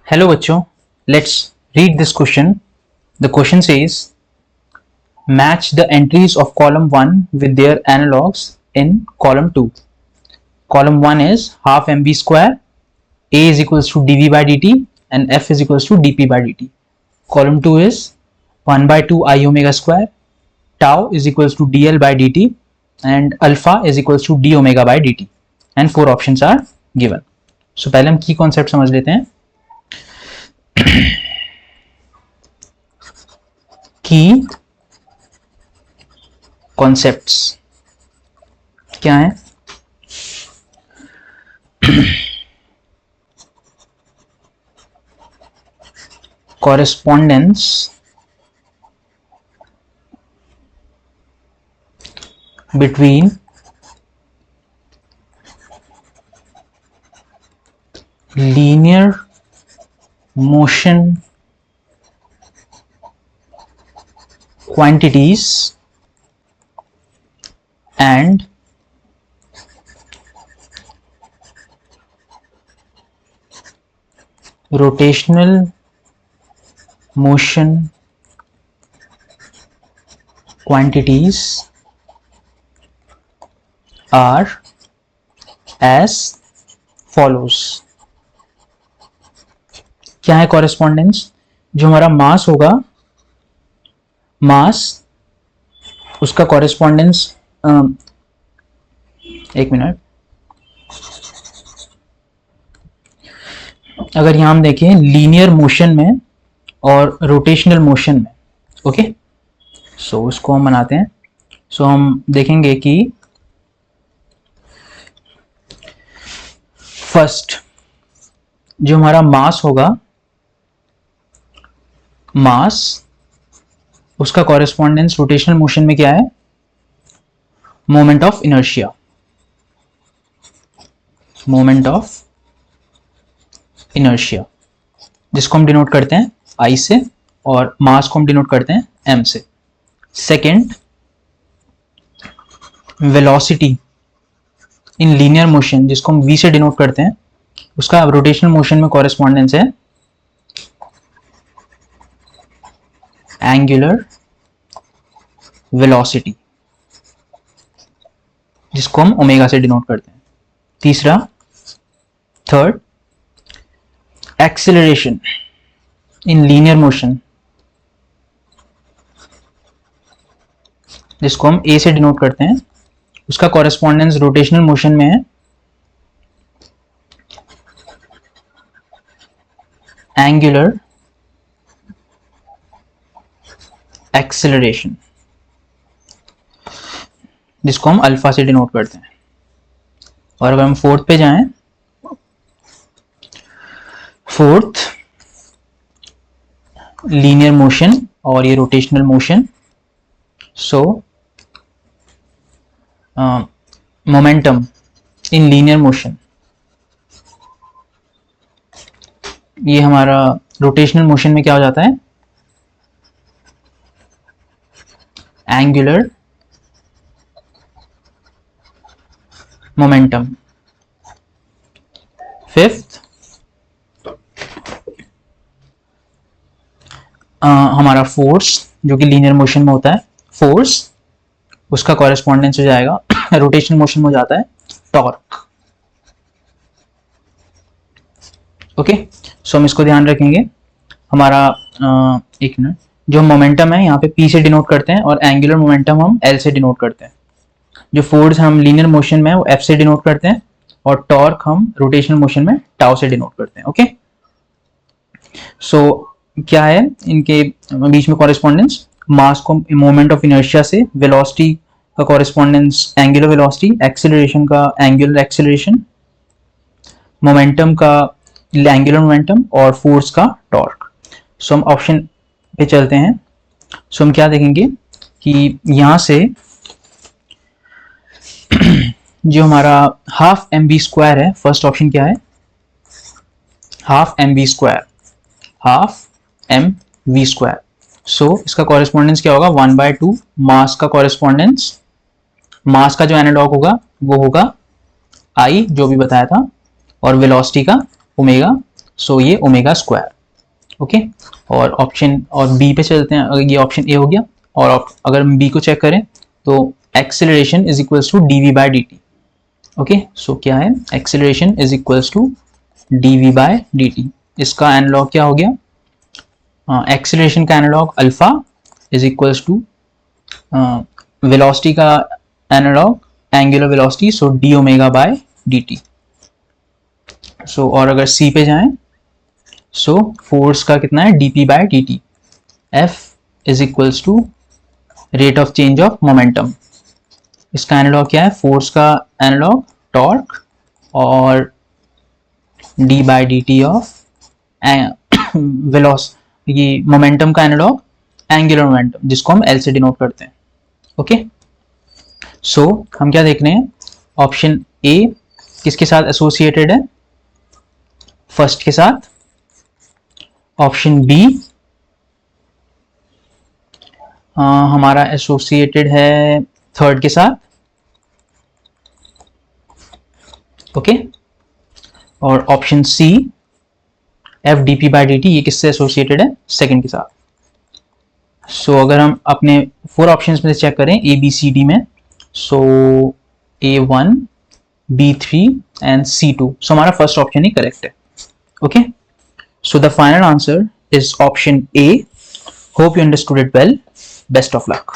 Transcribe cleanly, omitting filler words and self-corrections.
Hello बच्चों, let's read this question. The question says match the entries of column 1 with their analogues in column 2. Column 1 is half mv square, a is equals to dv by dt and f is equals to dp by dt. Column 2 is 1 by 2 I omega square, tau is equals to dl by dt and alpha is equals to d omega by dt, and 4 options are given. So पहले हम की concept समझ लेते हैं. की concepts क्या है? Correspondence between linear motion quantities and rotational motion quantities are as follows. क्या है कॉरेस्पॉन्डेंस? जो हमारा मास होगा, मास उसका कॉरेस्पॉन्डेंस, एक मिनट, अगर यहां हम देखें लीनियर मोशन में और रोटेशनल मोशन में, ओके, सो उसको हम बनाते हैं. सो हम देखेंगे कि फर्स्ट जो हमारा मास होगा, मास उसका कॉरेस्पॉन्डेंस रोटेशनल मोशन में क्या है? Moment of inertia. Moment of inertia जिसको हम डिनोट करते हैं I से, और मास को हम डिनोट करते हैं M से. Second, velocity in linear motion जिसको हम V से डिनोट करते हैं, उसका रोटेशनल मोशन में कॉरेस्पॉन्डेंस है एंगुलर वेलोसिटी जिसको हम ओमेगा से डिनोट करते हैं. तीसरा, third, acceleration in linear motion जिसको हम ए से डिनोट करते हैं, उसका कॉरेस्पॉन्डेंस रोटेशनल मोशन में है एंगुलर एक्सेलरेशन जिसको हम अल्फा से डिनोट करते हैं. और अगर हम फोर्थ पे जाएं, फोर्थ लीनियर मोशन और ये rotational motion, so momentum in linear motion, ये हमारा रोटेशनल मोशन में क्या हो जाता है? Angular momentum. फिफ्थ, हमारा फोर्स जो कि लीनियर मोशन में होता है, फोर्स उसका कॉरेस्पॉन्डेंस हो जाएगा रोटेशनल मोशन में हो जाता है टॉर्क. ओके, सो हम इसको ध्यान रखेंगे. हमारा एक मिनट, जो मोमेंटम है यहाँ पे P से डिनोट करते हैं और एंगुलर मोमेंटम हम L से डिनोट करते हैं. जो फोर्स हम लीनियर मोशन में वो F से डिनोट करते हैं और टॉर्क हम रोटेशनल मोशन में टाउ से डिनोट करते हैं. ओके, सो क्या है इनके बीच में कॉरेस्पॉन्डेंस? मास को मोमेंट ऑफ इनर्शिया से, वेलोसिटी का कॉरेस्पॉन्डेंस एंगुलर वेलोसिटी, एक्सेलरेशन का एंगुलर एक्सेलरेशन, मोमेंटम का एंगुलर मोमेंटम और फोर्स का टॉर्क. सो हम ऑप्शन पे चलते हैं. सो हम क्या देखेंगे कि यहां से जो हमारा हाफ mv स्क्वायर है, फर्स्ट ऑप्शन क्या है? Half mv square, half mv square. So इसका कॉरेस्पॉन्डेंस क्या होगा? 1/2 मास का कॉरेस्पॉन्डेंस, मास का जो एनालॉग होगा वो होगा I जो भी बताया था, और वेलोसिटी का ओमेगा. सो ये ओमेगा स्क्वायर. ओके, और ऑप्शन और बी पे चलते हैं. अगर ये ऑप्शन ए हो गया, और अगर हम बी को चेक करें तो acceleration is equals to D V by D T. Okay, so क्या है, acceleration is equals to D V by D T. इसका एनालॉग क्या हो गया, एक्सेलरेशन का analog alpha is equals to velocity का analog angular velocity, so D omega by D T. So और अगर सी पे जाएं, सो फोर्स का कितना है, dp by dt. F is equals to rate of change of momentum. इसका एनालॉग क्या है, फोर्स का एनालॉग टॉर्क, और d by dt of velocity, ये मोमेंटम का एनालॉग एंगुलर मोमेंटम, जिसको हम L से डिनोट करते हैं. ओके, सो हम क्या देख रहे हैं, ऑप्शन ए किसके साथ एसोसिएटेड है, फर्स्ट के साथ. ऑप्शन बी हमारा एसोसिएटेड है थर्ड के साथ. ओके, और option C F D P by D T, ये किससे एसोसिएटेड है, सेकंड के साथ. सो अगर हम अपने 4 ऑप्शंस में से चेक करें ए बी सी डी में, सो A1, B3 एंड C2, सो हमारा फर्स्ट ऑप्शन ही करेक्ट है. Okay, so the final answer is option A. Hope you understood it well. Best of luck.